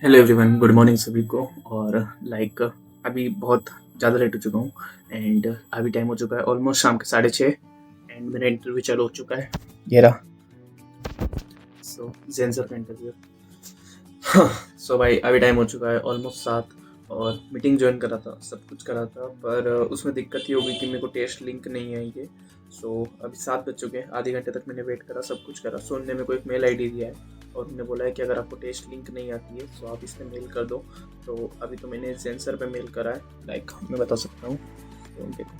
Hello everyone, good morning सभी को। और अभी बहुत ज़्यादा लेट हो चुका हूँ एंड अभी टाइम हो चुका है ऑलमोस्ट शाम के 6:30 एंड मेरा इंटरव्यू चालू हो चुका है। ये रहा। सो जैन सर का इंटरव्यू। सो भाई अभी टाइम हो चुका है ऑलमोस्ट 7 और मीटिंग ज्वाइन करा था, सब कुछ करा था, पर उसमें दिक्कत ये हो गई कि मेरे को टेस्ट लिंक नहीं आई है। सो अभी 7 बज चुके हैं, आधे घंटे तक मैंने वेट करा, सब कुछ करा। सो उन्होंने मेरे को एक मेल आईडी दिया है और उन्होंने बोला है कि अगर आपको टेस्ट लिंक नहीं आती है तो आप इसमें मेल कर दो। तो अभी तो मैंने सेंसर पे मेल करा है, मैं बता सकता हूँ। तो देखो,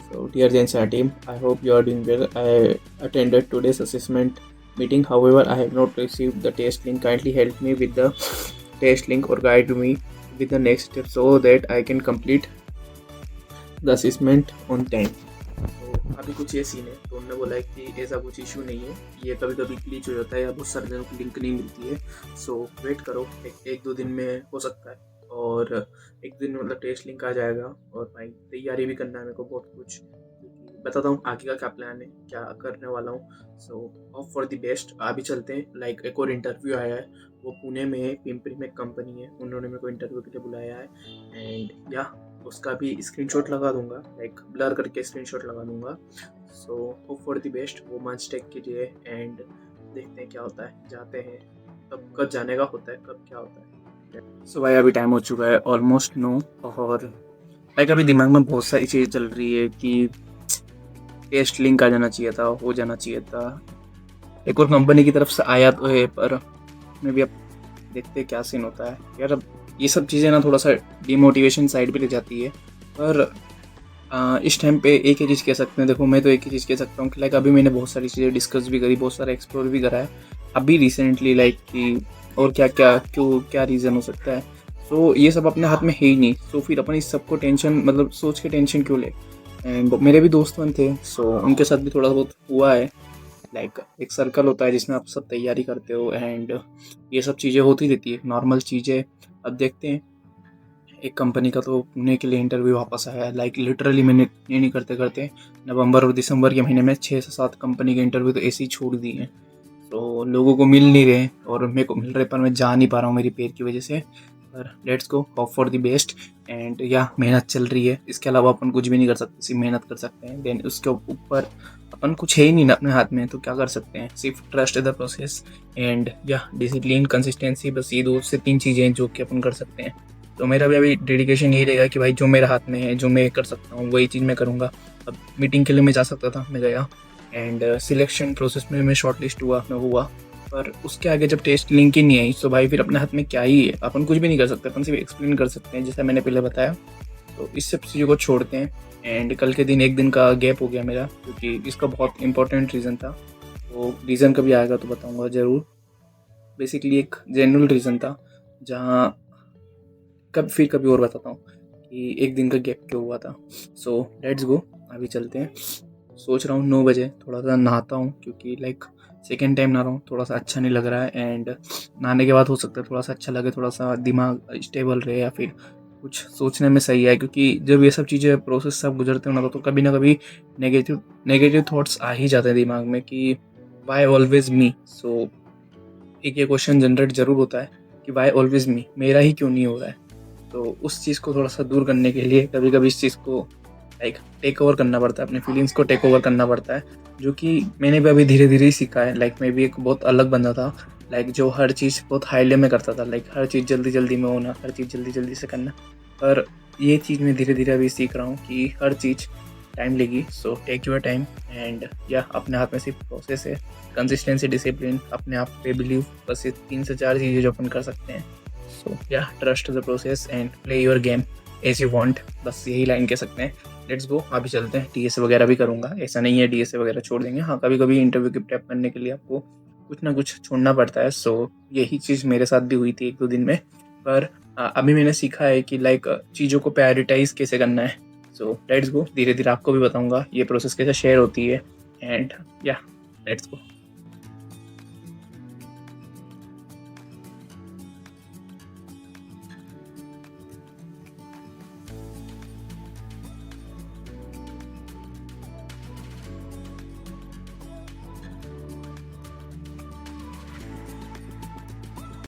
so dear Jensen team, I hope you are doing well. I attended today's assessment meeting. However, I have not received the test link. Kindly help me with the test link or guide me with the next step so that I can complete the assessment on time. तो अभी कुछ ये scene है। तो उन्होंने बोला है कि ऐसा कुछ इशू नहीं है, ये कभी कभी ग्लिच हो जाता है या बहुत सारे जनों को लिंक नहीं मिलती है। सो वेट करो, एक दो दिन में हो सकता है और एक दिन में मतलब टेस्ट लिंक आ जाएगा। और भाई तैयारी भी करना है मेरे को बहुत कुछ, क्योंकि बताता हूँ आगे का क्या प्लान है, क्या करने वाला हूँ। So hope for the best. अभी चलते हैं। एक और इंटरव्यू आया है, वो पुणे में है, पिंपरी में कंपनी है, उन्होंने मेरे को इंटरव्यू के लिए बुलाया है एंड या उसका भी स्क्रीनशॉट लगा दूंगा, ब्लर करके स्क्रीनशॉट लगा दूंगा। So hope for the best. वो मंच टेक कीजिए एंड देखते हैं क्या होता है, जाते हैं। कब जाने का होता है, कब क्या होता है। सो भाई अभी टाइम हो चुका है ऑलमोस्ट 9 और अभी दिमाग में बहुत सारी चीज़ें चल रही है कि टेस्ट लिंक आ जाना चाहिए था, हो जाना चाहिए था। एक और कंपनी की तरफ से आया तो है, पर मैं भी अब देखते हैं क्या सीन होता है यार। अब ये सब चीज़ें ना थोड़ा सा डिमोटिवेशन साइड पे ले जाती है, पर इस टाइम पे एक ही चीज़ कह सकते हैं। देखो, मैं तो एक ही चीज़ कह सकता हूँ कि अभी मैंने बहुत सारी चीज़ें डिस्कस भी करी, बहुत सारा एक्सप्लोर भी करा है अभी रिसेंटली, कि और क्या क्या क्यों क्या रीज़न हो सकता है। सो ये सब अपने हाथ में है ही नहीं। सो फिर अपन इस सबको टेंशन मतलब सोच के टेंशन क्यों ले। एंड मेरे भी दोस्त बन थे, सो उनके साथ भी थोड़ा बहुत हुआ है। एक सर्कल होता है जिसमें आप सब तैयारी करते हो एंड ये सब चीज़ें होती रहती है, नॉर्मल चीज़ें। अब देखते हैं। एक कंपनी का तो पुणे के लिए इंटरव्यू वापस आया है। लिटरली मैंने ये नहीं करते करते नवंबर और दिसंबर के महीने में 6 से 7 कंपनी के इंटरव्यू तो ऐसे ही छोड़ दिए हैं। तो लोगों को मिल नहीं रहे और मेरे को मिल रहे, पर मैं जा नहीं पा रहा हूँ मेरी पेट की वजह से। पर let's go, hope for the best. And या मेहनत चल रही है, इसके अलावा अपन कुछ भी नहीं कर सकते, सिर्फ मेहनत कर सकते हैं। देन उसके ऊपर अपन कुछ है ही नहीं ना अपने हाथ में, तो क्या कर सकते हैं, सिर्फ ट्रस्ट द प्रोसेस एंड या डिसिप्लिन, कंसिस्टेंसी। बस ये 2 से 3 चीज़ें जो कि अपन कर सकते हैं। तो मेरा भी अभी डेडिकेशन यही रहेगा कि भाई जो मेरे हाथ में है, जो मैं कर सकता हूँ, वही चीज़ मैं करूँगा। अब मीटिंग के लिए मैं जा सकता था, मैं गया एंड सिलेक्शन प्रोसेस में मैं शॉर्ट लिस्ट हुआ, मैं हुआ। पर उसके आगे जब टेस्ट लिंक ही नहीं आई तो भाई फिर अपने हाथ में क्या ही है, अपन कुछ भी नहीं कर सकते, अपन सिर्फ एक्सप्लेन कर सकते हैं जैसा मैंने पहले बताया। तो इस सब चीज़ों को छोड़ते हैं। एंड कल के दिन एक दिन का गैप हो गया मेरा, क्योंकि इसका बहुत इंपॉर्टेंट रीज़न था। तो रीज़न कभी आएगा तो बताऊँगा ज़रूर। बेसिकली एक जेन्युइन रीज़न था, जहाँ कभी और बताता हूँ कि एक दिन का गैप क्यों हुआ था। सो लेट्स गो, अभी चलते हैं। सोच रहा हूँ 9 बजे थोड़ा सा नहाता हूँ, क्योंकि सेकेंड टाइम नहा रहा हूँ, थोड़ा सा अच्छा नहीं लग रहा है। एंड नहाने के बाद हो सकता है थोड़ा सा अच्छा लगे, थोड़ा सा दिमाग स्टेबल रहे या फिर कुछ सोचने में सही है। क्योंकि जब ये सब चीज़ें प्रोसेस सब गुजरते हो ना, तो कभी ना कभी नेगेटिव थॉट्स आ ही जाते हैं दिमाग में कि वाई ऑलवेज मी। सो एक ये क्वेश्चन जनरेट ज़रूर होता है कि वाई ऑलवेज मी, मेरा ही क्यों नहीं हो रहा है। तो उस चीज़ को थोड़ा सा दूर करने के लिए कभी कभी इस चीज़ को टेक ओवर करना पड़ता है, अपनी फीलिंग्स को टेक ओवर करना पड़ता है, जो कि मैंने भी अभी धीरे धीरे ही सीखा है। मैं भी एक बहुत अलग बंदा था, जो हर चीज़ बहुत हाई लेवल में करता था, हर चीज़ जल्दी जल्दी में होना, हर चीज़ जल्दी जल्दी से करना। पर ये चीज़ मैं धीरे धीरे अभी सीख रहा हूँ कि हर चीज़ टाइम लेगी। So take your time and या अपने हाथ में सिर्फ प्रोसेस है, कंसिस्टेंसी, डिसिप्लिन, अपने आप पे बिलीव। बस ये 3 से 4 चीज़ें जो अपन कर सकते हैं। सो या trust the process and play your game as you want, बस यही लाइन कह सकते हैं। लेट्स गो, अभी चलते हैं। डीएसए वगैरह भी करूँगा, ऐसा नहीं है डीएसए वगैरह छोड़ देंगे। हाँ, कभी कभी इंटरव्यू की प्रेप करने के लिए आपको कुछ ना कुछ छोड़ना पड़ता है। सो यही चीज़ मेरे साथ भी हुई थी 1-2 दिन में। पर अभी मैंने सीखा है कि चीज़ों को प्रायोरिटाइज कैसे करना है। सो लेट्स गो, धीरे धीरे आपको भी बताऊँगा ये प्रोसेस कैसे शेयर होती है एंड या लेट्स गो।